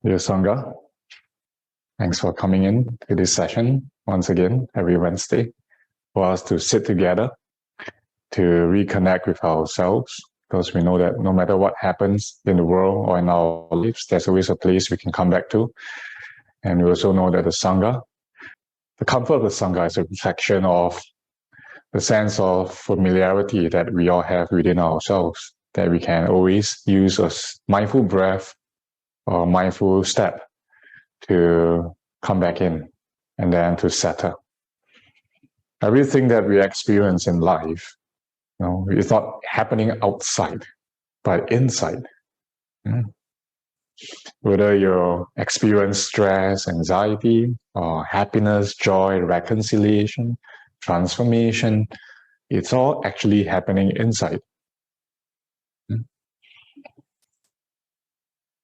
Dear Sangha, thanks for coming in to this session once again every Wednesday for us to sit together to reconnect with ourselves, because we know that no matter what happens in the world or in our lives, there's always a place we can come back to. And we also know that the Sangha, the comfort of the Sangha is a reflection of the sense of familiarity that we all have within ourselves, that we can always use a mindful breath or mindful step to come back in and then to settle. Everything that we experience in life, it's not happening outside, but inside. Whether you experience stress, anxiety, or happiness, joy, reconciliation, transformation, it's all actually happening inside.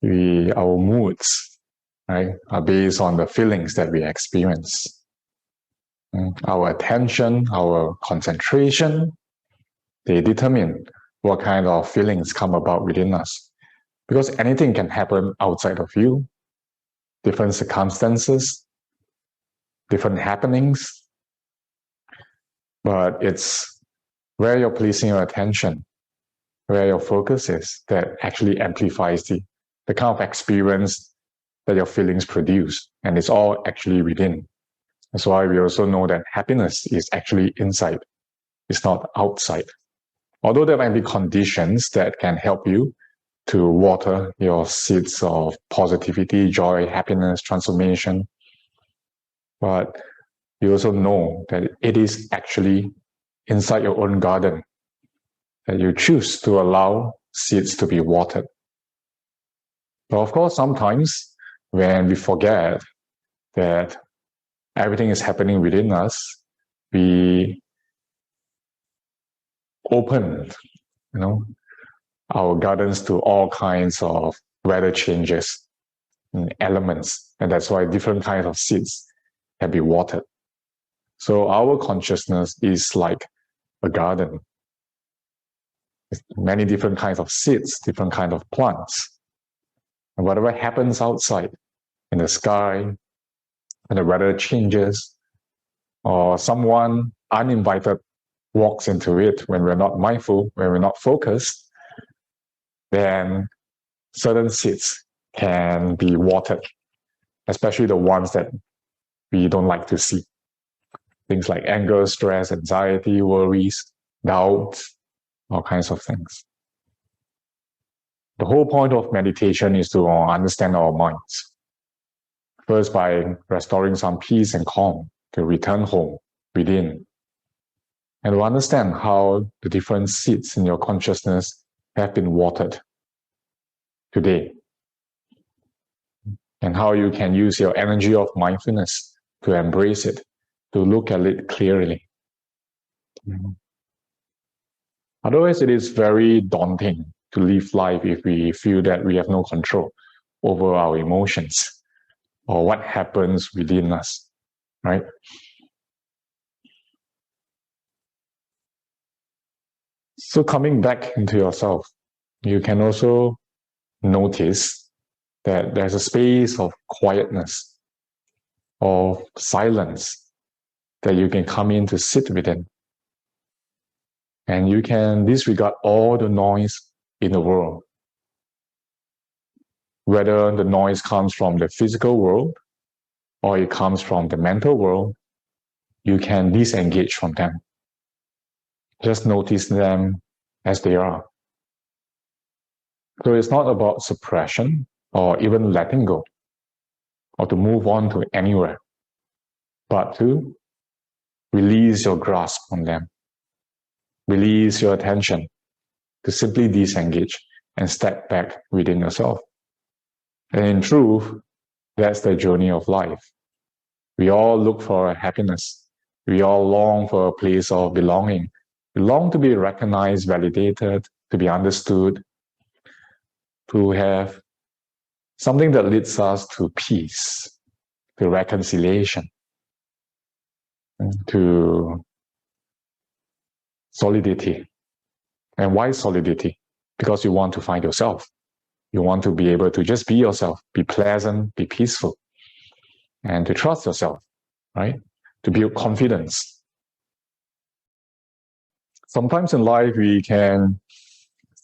Our moods, right, are based on the feelings that we experience. Our attention, our concentration, they determine what kind of feelings come about within us. Because anything can happen outside of you, different circumstances, different happenings, but it's where you're placing your attention, where your focus is, that actually amplifies the kind of experience that your feelings produce, and it's all actually within. That's why we also know that happiness is actually inside, it's not outside. Although there might be conditions that can help you to water your seeds of positivity, joy, happiness, transformation, but you also know that it is actually inside your own garden that you choose to allow seeds to be watered. But of course, sometimes when we forget that everything is happening within us, we open, our gardens to all kinds of weather changes and elements, and that's why different kinds of seeds can be watered. So our consciousness is like a garden. It's many different kinds of seeds, different kinds of plants. And whatever happens outside, in the sky, when the weather changes, or someone uninvited walks into it when we're not mindful, when we're not focused, then certain seeds can be watered, especially the ones that we don't like to see. Things like anger, stress, anxiety, worries, doubts, all kinds of things. The whole point of meditation is to understand our minds. First, by restoring some peace and calm, to return home within, and to understand how the different seeds in your consciousness have been watered today, and how you can use your energy of mindfulness to embrace it, to look at it clearly. Otherwise, it is very daunting to live life if we feel that we have no control over our emotions or what happens within us, right? So coming back into yourself, you can also notice that there's a space of quietness, of silence that you can come in to sit within. And you can disregard all the noise in the world. Whether the noise comes from the physical world or it comes from the mental world, you can disengage from them. Just notice them as they are. So it's not about suppression or even letting go or to move on to anywhere, but to release your grasp on them. Release your attention to simply disengage and step back within yourself. And in truth, that's the journey of life. We all look for happiness. We all long for a place of belonging. We long to be recognized, validated, to be understood, to have something that leads us to peace, to reconciliation, to solidity. And why solidity? Because you want to find yourself. You want to be able to just be yourself, be pleasant, be peaceful, and to trust yourself, right? To build confidence. Sometimes in life, we can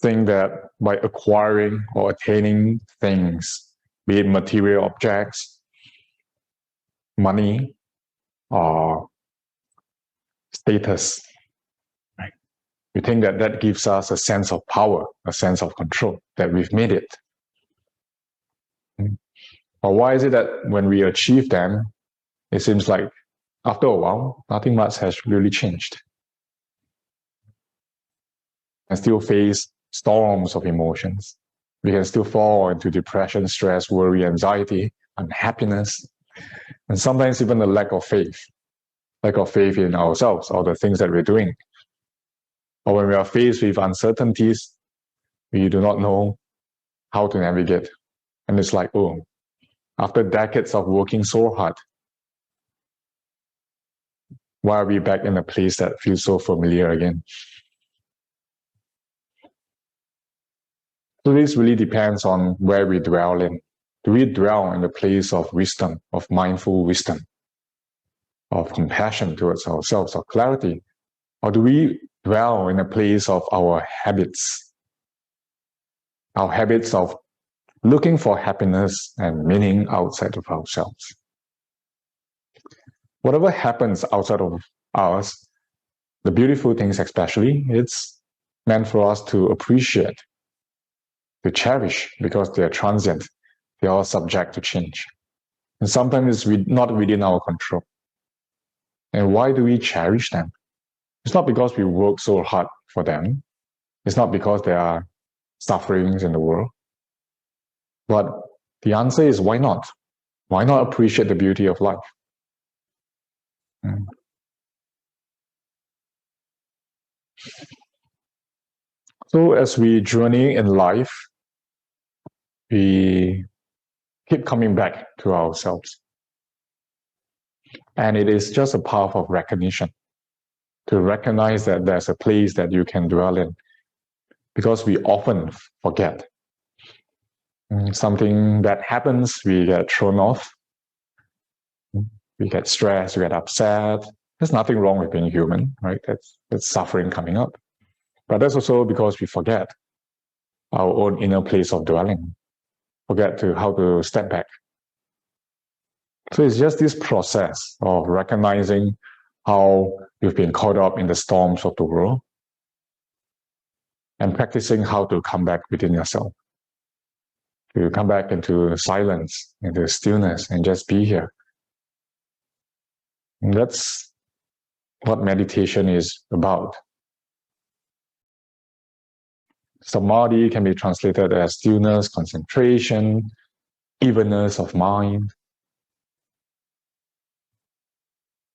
think that by acquiring or attaining things, be it material objects, money, or status, right? We think that that gives us a sense of power, a sense of control, that we've made it. But why is it that when we achieve them, it seems like after a while, nothing much has really changed? And still face storms of emotions. We can still fall into depression, stress, worry, anxiety, unhappiness, and sometimes even a lack of faith in ourselves or the things that we're doing. Or when we are faced with uncertainties, we do not know how to navigate. And it's like, oh, after decades of working so hard, why are we back in a place that feels so familiar again? So this really depends on where we dwell in. Do we dwell in the place of wisdom, of mindful wisdom, of compassion towards ourselves, of clarity? Or do we dwell in a place of our habits of looking for happiness and meaning outside of ourselves? Whatever happens outside of us, the beautiful things especially, it's meant for us to appreciate, to cherish, because they're transient. They're all subject to change. And sometimes it's not within our control. And why do we cherish them? It's not because we work so hard for them. It's not because there are sufferings in the world. But the answer is, why not? Why not appreciate the beauty of life? So as we journey in life, we keep coming back to ourselves. And it is just a path of recognition, to recognize that there's a place that you can dwell in, because we often forget. Something that happens, we get thrown off, we get stressed, we get upset. There's nothing wrong with being human, right? That's suffering coming up. But that's also because we forget our own inner place of dwelling, forget how to step back. So it's just this process of recognizing how you've been caught up in the storms of the world and practicing how to come back within yourself, to come back into silence, into stillness, and just be here. And that's what meditation is about. Samadhi can be translated as stillness, concentration, evenness of mind.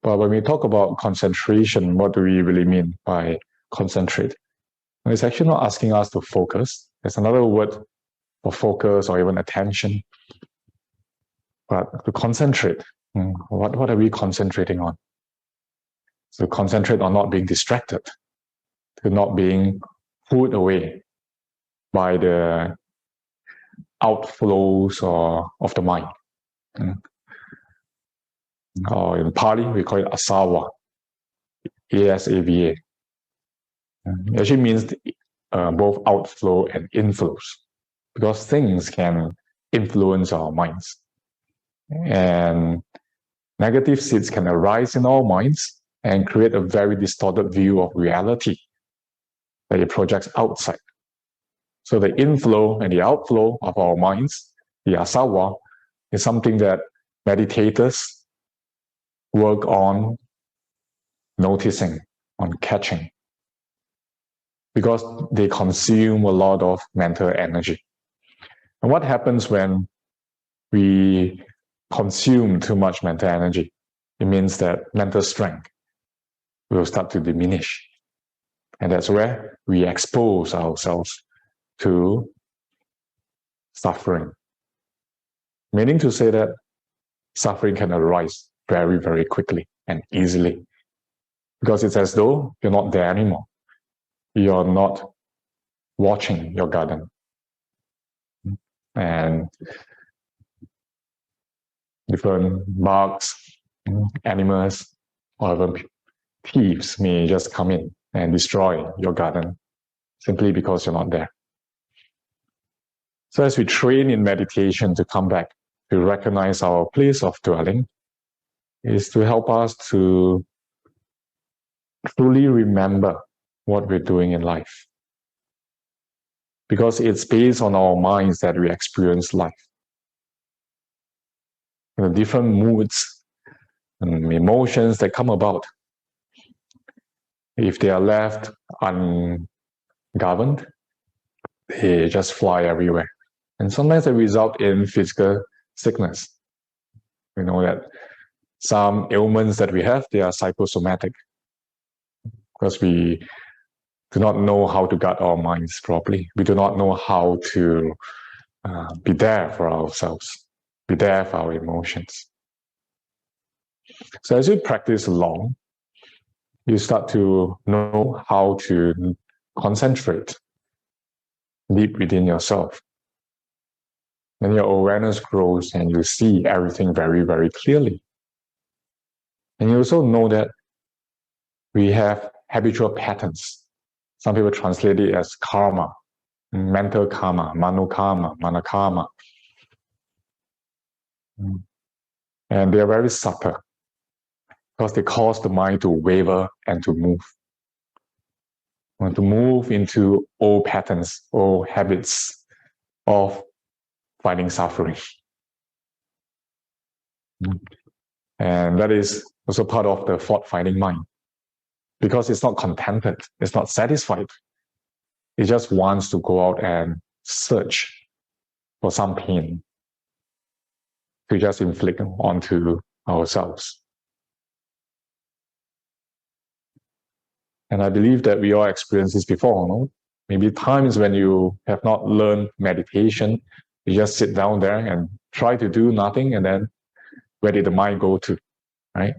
But when we talk about concentration, what do we really mean by concentrate? It's actually not asking us to focus. There's another word for focus or even attention. But to concentrate, what are we concentrating on? So concentrate on not being distracted, to not being pulled away by the outflows of the mind. Or in Pali, we call it asava, A-S-A-V-A. It actually means both outflow and inflows, because things can influence our minds. And negative seeds can arise in our minds and create a very distorted view of reality that it projects outside. So the inflow and the outflow of our minds, the asava, is something that meditators work on noticing, on catching, because they consume a lot of mental energy. And what happens when we consume too much mental energy? It means that mental strength will start to diminish. And that's where we expose ourselves to suffering. Meaning to say that suffering can arise very, very quickly and easily, because it's as though you're not there anymore. You're not watching your garden. and different bugs, animals, or even thieves may just come in and destroy your garden simply because you're not there. So as we train in meditation to come back to recognize our place of dwelling, is to help us to truly remember what we're doing in life. Because it's based on our minds that we experience life. The different moods and emotions that come about, if they are left ungoverned, they just fly everywhere. And sometimes they result in physical sickness. We know that some ailments that we have, they are psychosomatic, because we do not know how to guard our minds properly. We do not know how to be there for ourselves, be there for our emotions. So as you practice along, you start to know how to concentrate deep within yourself. Then your awareness grows and you see everything very, very clearly. And you also know that we have habitual patterns. Some people translate it as karma, mental karma, mano karma, mana karma. And they are very subtle because they cause the mind to waver and to move into old patterns, old habits of finding suffering. And that is also part of the fault-finding mind, because it's not contented, it's not satisfied. It just wants to go out and search for some pain to just inflict onto ourselves. And I believe that we all experienced this before, no? Maybe times when you have not learned meditation, you just sit down there and try to do nothing, and then where did the mind go to, right?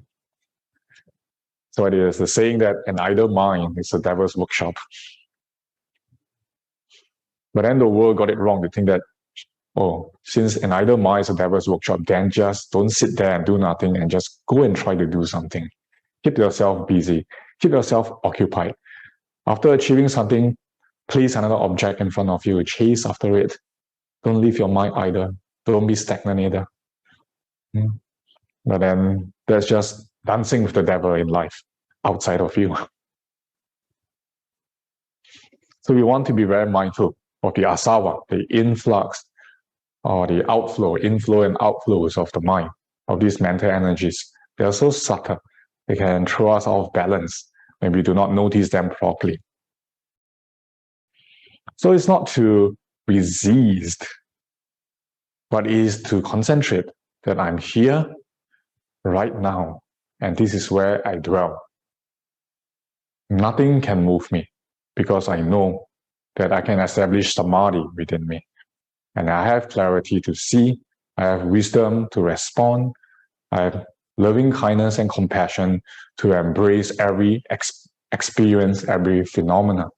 So it is the saying that an idle mind is the devil's workshop. But then the world got it wrong. They think that, oh, since an idle mind is a devil's workshop, then just don't sit there and do nothing and just go and try to do something. Keep yourself busy. Keep yourself occupied. After achieving something, place another object in front of you. Chase after it. Don't leave your mind idle. Don't be stagnant either. But then there's just dancing with the devil in life outside of you. So we want to be very mindful of the asava, the influx, or the inflow and outflows of the mind, of these mental energies. They are so subtle. They can throw us off balance when we do not notice them properly. So it's not to resist, but it is to concentrate that I'm here right now, and this is where I dwell. Nothing can move me, because I know that I can establish samadhi within me. And I have clarity to see, I have wisdom to respond, I have loving kindness and compassion to embrace every experience, every phenomena,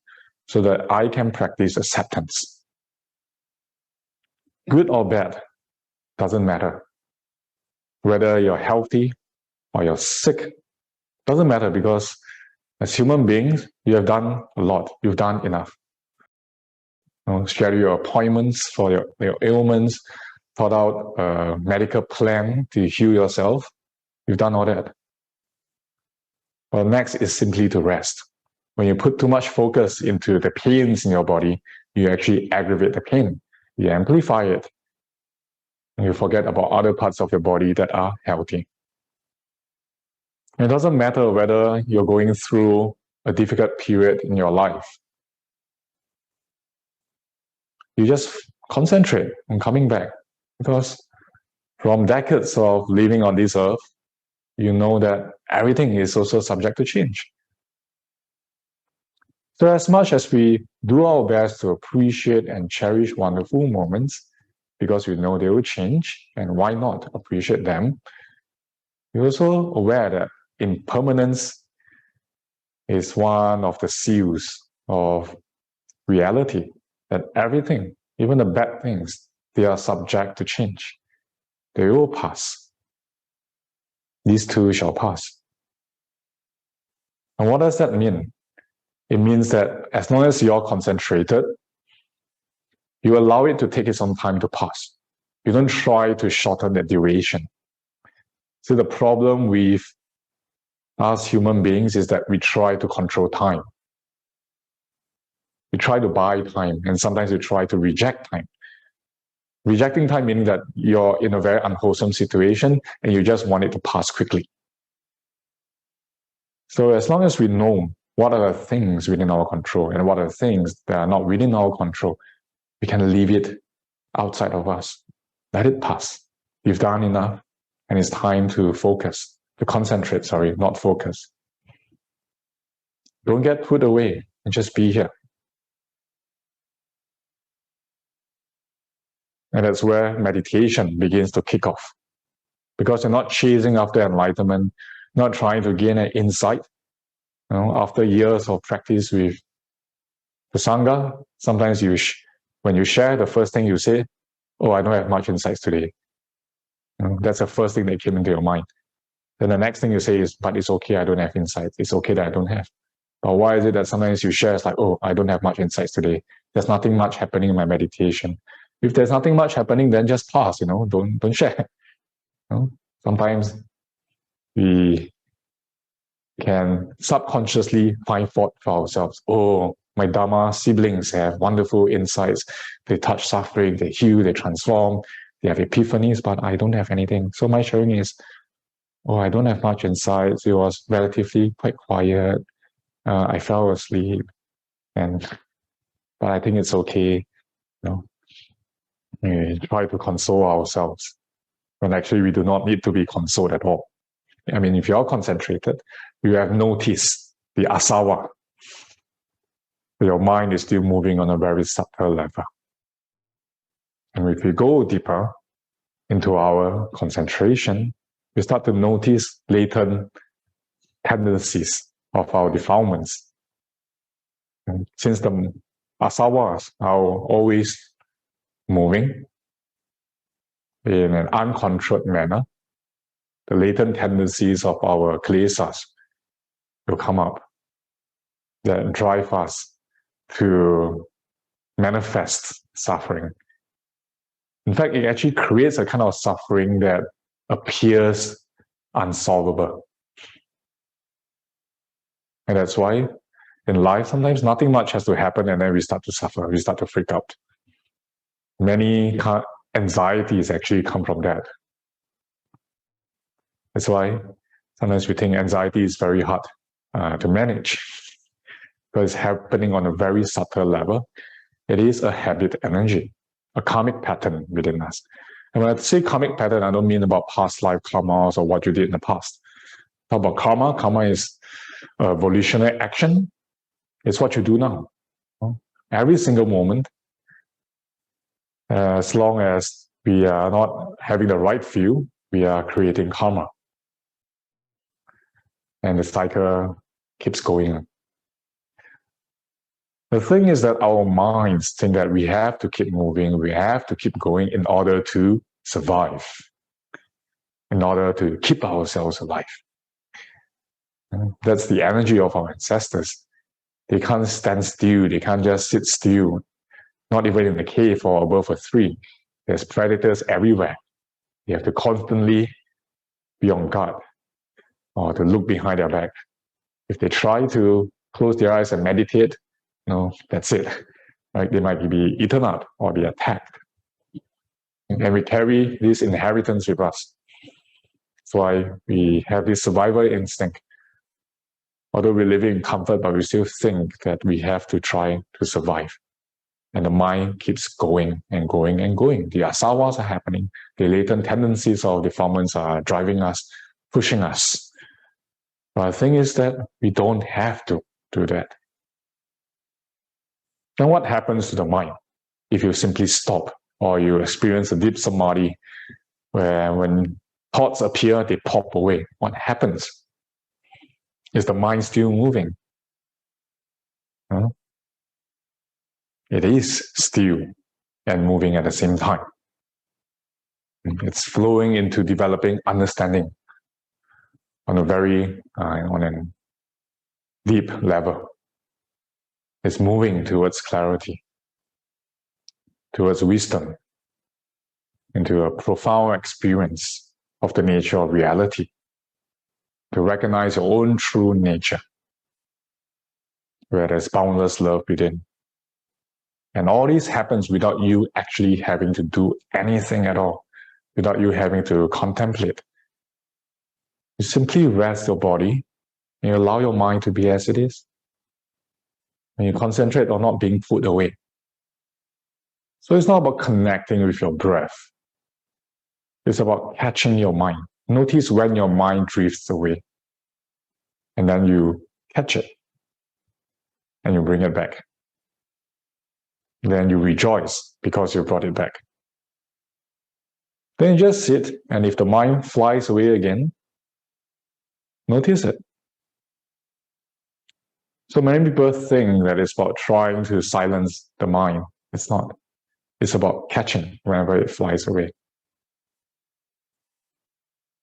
so that I can practice acceptance. Good or bad, doesn't matter. Whether you're healthy or you're sick, doesn't matter, because as human beings, you have done a lot. You've done enough. Schedule your appointments for your ailments, thought out a medical plan to heal yourself. You've done all that. Well, next is simply to rest. When you put too much focus into the pains in your body, you actually aggravate the pain. You amplify it. And you forget about other parts of your body that are healthy. It doesn't matter whether you're going through a difficult period in your life. You just concentrate on coming back, because from decades of living on this earth, you know that everything is also subject to change. So as much as we do our best to appreciate and cherish wonderful moments, because we know they will change, and why not appreciate them, we're also aware that impermanence is one of the seals of reality, that everything, even the bad things, they are subject to change. They will pass. These too shall pass. And what does that mean? It means that as long as you're concentrated, you allow it to take its own time to pass. You don't try to shorten the duration. So the problem with us human beings is that we try to control time. We try to buy time, and sometimes we try to reject time. Rejecting time meaning that you're in a very unwholesome situation and you just want it to pass quickly. So as long as we know what are the things within our control and what are the things that are not within our control, we can leave it outside of us. Let it pass. You've done enough, and it's time to focus, to concentrate, not focus. Don't get put away and just be here. And that's where meditation begins to kick off. Because you're not chasing after enlightenment, not trying to gain an insight. After years of practice with the Sangha, sometimes when you share, the first thing you say, oh, I don't have much insights today. That's the first thing that came into your mind. Then the next thing you say is, but it's okay, I don't have insights. It's okay that I don't have. But why is it that sometimes you share, it's like, oh, I don't have much insights today. There's nothing much happening in my meditation. If there's nothing much happening, then just pass, don't share. Sometimes we can subconsciously find fault for ourselves. Oh, my dharma siblings have wonderful insights. They touch suffering, they heal, they transform, they have epiphanies, but I don't have anything. So my sharing is, oh, I don't have much insights. It was relatively quite quiet. I fell asleep, but I think it's okay. We try to console ourselves when actually we do not need to be consoled at all. I mean, if you're concentrated, you have noticed the asava. Your mind is still moving on a very subtle level. And if we go deeper into our concentration, we start to notice latent tendencies of our defilements. And since the asavas are always moving in an uncontrolled manner, the latent tendencies of our klesas will come up that drive us to manifest suffering. In fact, it actually creates a kind of suffering that appears unsolvable. And that's why in life, sometimes nothing much has to happen and then we start to suffer, we start to freak out. Many anxieties actually come from that. That's why sometimes we think anxiety is very hard to manage because it's happening on a very subtle level. It is a habit energy, a karmic pattern within us. And when I say karmic pattern, I don't mean about past life karmas or what you did in the past. Talk about karma. Karma is a volitional action. It's what you do now. Every single moment, as long as we are not having the right view, we are creating karma. And the cycle keeps going on. The thing is that our minds think that we have to keep moving, we have to keep going in order to survive, in order to keep ourselves alive. That's the energy of our ancestors. They can't stand still, they can't just sit still, not even in the cave or above a tree. There's predators everywhere. You have to constantly be on guard or to look behind their back. If they try to close their eyes and meditate, that's it. Right? They might be eaten up or be attacked. And we carry this inheritance with us. That's why we have this survival instinct. Although we live in comfort, but we still think that we have to try to survive. And the mind keeps going and going and going. The asavas are happening. The latent tendencies of defilements are driving us, pushing us. But the thing is that we don't have to do that. Then what happens to the mind if you simply stop or you experience a deep samadhi where when thoughts appear, they pop away? What happens? Is the mind still moving? It is still and moving at the same time. It's flowing into developing understanding on a deep level. It's moving towards clarity, towards wisdom, into a profound experience of the nature of reality, to recognize your own true nature, where there's boundless love within. And all this happens without you actually having to do anything at all, without you having to contemplate. You simply rest your body and you allow your mind to be as it is. And you concentrate on not being pulled away. So it's not about connecting with your breath. It's about catching your mind. Notice when your mind drifts away. And then you catch it. And you bring it back. Then you rejoice because you brought it back. Then you just sit, and if the mind flies away again, notice it. So many people think that it's about trying to silence the mind. It's not. It's about catching whenever it flies away.